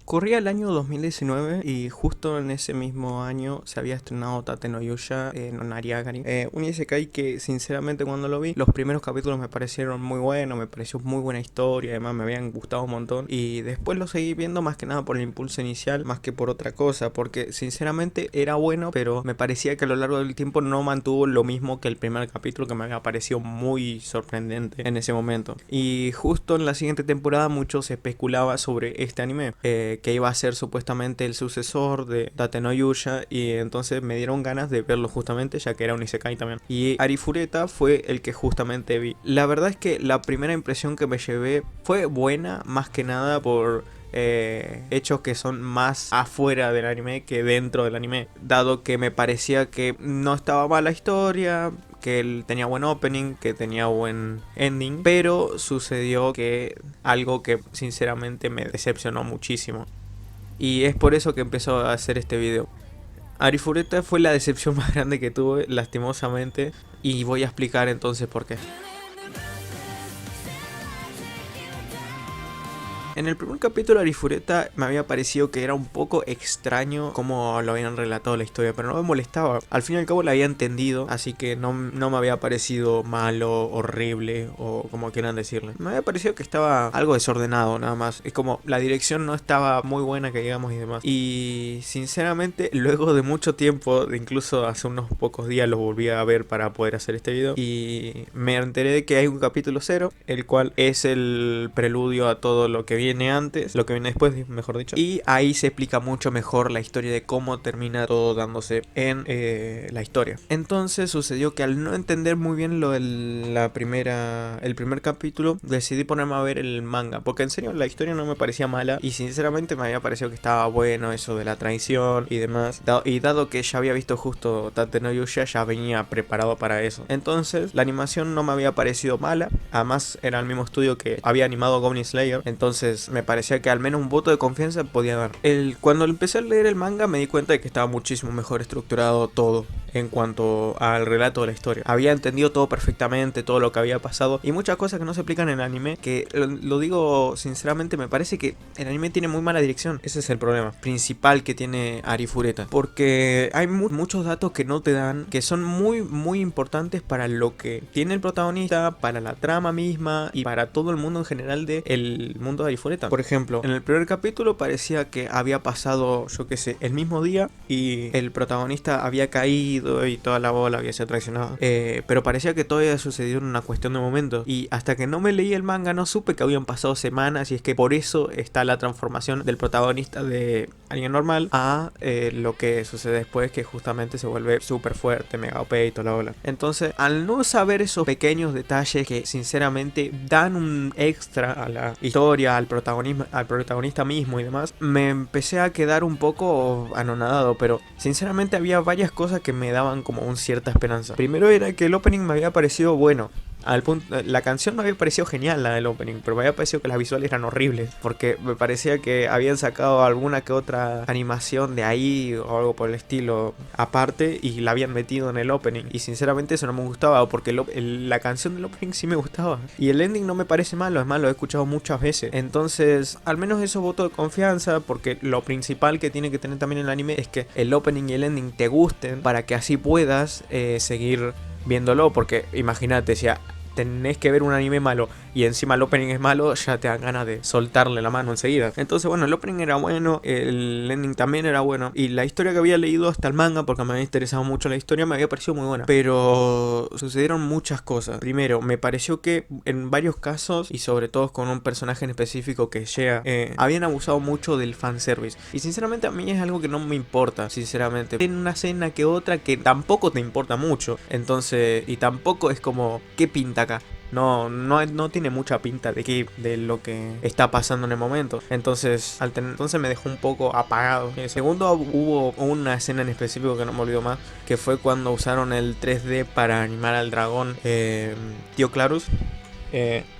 Corría el año 2019 y justo en ese mismo año se había estrenado Tate no Yusha no Nariagari. Un isekai que sinceramente cuando lo vi, los primeros capítulos me parecieron muy buenos, me pareció muy buena historia, además me habían gustado un montón. Y después lo seguí viendo más que nada por el impulso inicial, más que por otra cosa, porque sinceramente era bueno, pero me parecía que a lo largo del tiempo no mantuvo lo mismo que el primer capítulo, que me había parecido muy sorprendente en ese momento. Y justo en la siguiente temporada mucho se especulaba sobre este anime, que iba a ser supuestamente el sucesor de Tate no Yusha, y entonces me dieron ganas de verlo justamente, ya que era un isekai también. Y Arifureta fue el que justamente vi. La verdad es que la primera impresión que me llevé fue buena, más que nada por hechos que son más afuera del anime que dentro del anime, dado que me parecía que no estaba mal la historia, que él tenía buen opening, que tenía buen ending, pero sucedió que algo que sinceramente me decepcionó muchísimo, y es por eso que empezó a hacer este video. Arifureta fue la decepción más grande que tuve, lastimosamente, y voy a explicar entonces por qué. En el primer capítulo de Arifureta me había parecido que era un poco extraño cómo lo habían relatado la historia, pero no me molestaba. Al fin y al cabo la había entendido, así que no me había parecido malo, horrible o como quieran decirle. Me había parecido que estaba algo desordenado nada más. Es como la dirección no estaba muy buena, que digamos, y demás. Y sinceramente luego de mucho tiempo, de incluso hace unos pocos días lo volví a ver para poder hacer este video, y me enteré de que hay un capítulo 0, el cual es el preludio a todo lo que viene antes, lo que viene después, mejor dicho, y ahí se explica mucho mejor la historia de cómo termina todo dándose en la historia. Entonces sucedió que al no entender muy bien lo de el primer capítulo, decidí ponerme a ver el manga, porque en serio la historia no me parecía mala, y sinceramente me había parecido que estaba bueno eso de la traición y demás, y dado que ya había visto justo Tate no Yusha, ya venía preparado para eso. Entonces la animación no me había parecido mala, además era el mismo estudio que había animado Goblin Slayer, entonces me parecía que al menos un voto de confianza podía dar. Cuando empecé a leer el manga me di cuenta de que estaba muchísimo mejor estructurado todo en cuanto al relato de la historia. Había entendido todo perfectamente, todo lo que había pasado, y muchas cosas que no se explican en el anime, que lo digo sinceramente, me parece que el anime tiene muy mala dirección. Ese es el problema principal que tiene Arifureta, porque hay muchos datos que no te dan, que son muy importantes para lo que tiene el protagonista, para la trama misma y para todo el mundo en general del mundo de Arifureta. Por ejemplo, en el primer capítulo parecía que había pasado, yo qué sé, el mismo día y el protagonista había caído y toda la bola había sido traicionado, pero parecía que todo había sucedido en una cuestión de momentos, y hasta que no me leí el manga no supe que habían pasado semanas, y es que por eso está la transformación del protagonista de alguien normal a lo que sucede después, que justamente se vuelve súper fuerte, mega OP y toda la bola. Entonces, al no saber esos pequeños detalles que sinceramente dan un extra a la historia, al protagonista mismo y demás, me empecé a quedar un poco anonadado, pero sinceramente había varias cosas que me daban como una cierta esperanza. Primero era que el opening me había parecido bueno. Al punto, la canción me había parecido genial, la del opening, pero me había parecido que las visuales eran horribles, porque me parecía que habían sacado alguna que otra animación de ahí o algo por el estilo aparte y la habían metido en el opening, y sinceramente eso no me gustaba, porque la canción del opening sí me gustaba, y el ending no me parece malo, es más, lo he escuchado muchas veces. Entonces al menos eso voto de confianza, porque lo principal que tiene que tener también el anime es que el opening y el ending te gusten, para que así puedas seguir viéndolo, porque imagínate, si tenés que ver un anime malo y encima el opening es malo, ya te dan ganas de soltarle la mano enseguida. Entonces bueno, el opening era bueno, el ending también era bueno, y la historia que había leído hasta el manga, porque me había interesado mucho la historia, me había parecido muy buena, pero sucedieron muchas cosas. Primero, me pareció que en varios casos, y sobre todo con un personaje en específico que llega, habían abusado mucho del fanservice, y sinceramente a mí es algo que no me importa, sinceramente. Tiene una escena que otra que tampoco te importa mucho, entonces, y tampoco es como, ¿qué pinta acá? No tiene mucha pinta de lo que está pasando en el momento. Entonces, entonces me dejó un poco apagado. Segundo, hubo una escena en específico que no me olvido más, que fue cuando usaron el 3D para animar al dragón, Tío Clarus.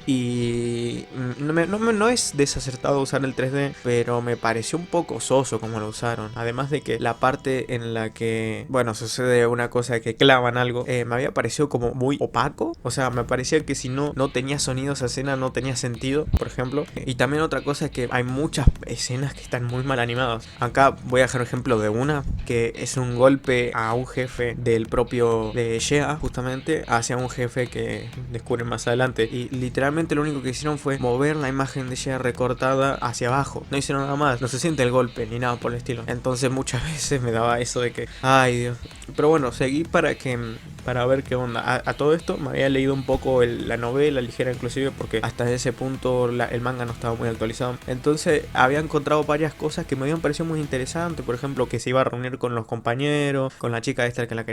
Y no es desacertado usar el 3D, pero me pareció un poco soso como lo usaron. Además de que la parte en la que, bueno, sucede una cosa que clavan algo, me había parecido como muy opaco. O sea, me parecía que si no tenía sonido esa escena no tenía sentido, por ejemplo. Y también otra cosa es que hay muchas escenas que están muy mal animadas. Acá voy a dejar un ejemplo de una, que es un golpe a un jefe del propio de Shea, justamente, hacia un jefe que descubren más adelante. Y literalmente lo único que hicieron fue mover la imagen de Shea recortada hacia abajo. No hicieron nada más, no se siente el golpe ni nada por el estilo. Entonces muchas veces me daba eso de que, ay Dios. Pero bueno, seguí para ver qué onda. A todo esto me había leído un poco la novela ligera inclusive, porque hasta ese punto el manga no estaba muy actualizado. Entonces había encontrado varias cosas que me habían parecido muy interesantes. Por ejemplo, que se iba a reunir con los compañeros, con la chica esta que lo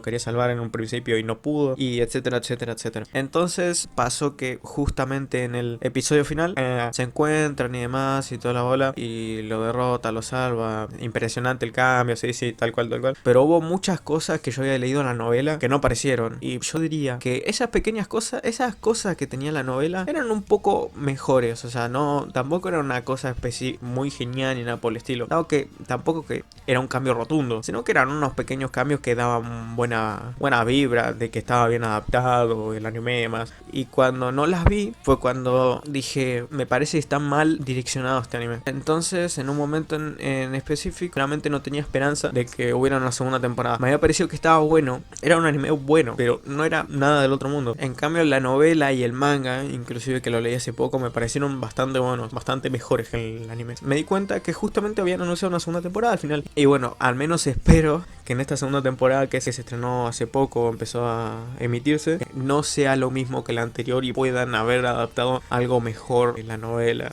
quería salvar en un principio y no pudo, y etcétera, etcétera, etcétera. Entonces pasó que justamente en el episodio final se encuentran y demás y toda la bola, y lo derrota, lo salva. Impresionante el cambio, sí, tal cual. Pero hubo muchas cosas que yo había leído en la novela que no aparecieron, y yo diría que esas pequeñas cosas, esas cosas que tenía la novela eran un poco mejores. O sea, no, tampoco era una cosa muy genial ni nada por el estilo, dado que tampoco que era un cambio rotundo, sino que eran unos pequeños cambios que daban buena vibra de que estaba bien adaptado el anime y demás. Y cuando no las vi fue cuando dije, me parece que está mal direccionado este anime. Entonces en un momento en específico realmente no tenía esperanza de que hubiera una segunda temporada. Me había parecido que estaba bueno, era un anime bueno, pero no era nada del otro mundo. En cambio la novela y el manga, inclusive que lo leí hace poco, me parecieron bastante buenos, bastante mejores que el anime. Me di cuenta que justamente habían anunciado una segunda temporada al final. Y bueno, al menos espero que en esta segunda temporada que se estrenó hace poco, empezó a emitirse, no sea lo mismo que la anterior y puedan haber adaptado algo mejor en la novela.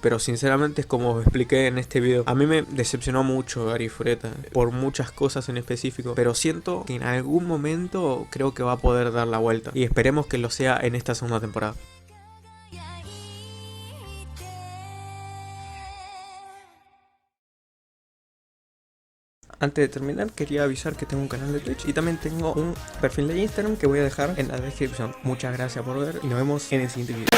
Pero sinceramente es como expliqué en este video, a mí me decepcionó mucho Arifureta por muchas cosas en específico, pero siento que en algún momento creo que va a poder dar la vuelta, y esperemos que lo sea en esta segunda temporada. Antes de terminar, quería avisar que tengo un canal de Twitch y también tengo un perfil de Instagram que voy a dejar en la descripción. Muchas gracias por ver y nos vemos en el siguiente video.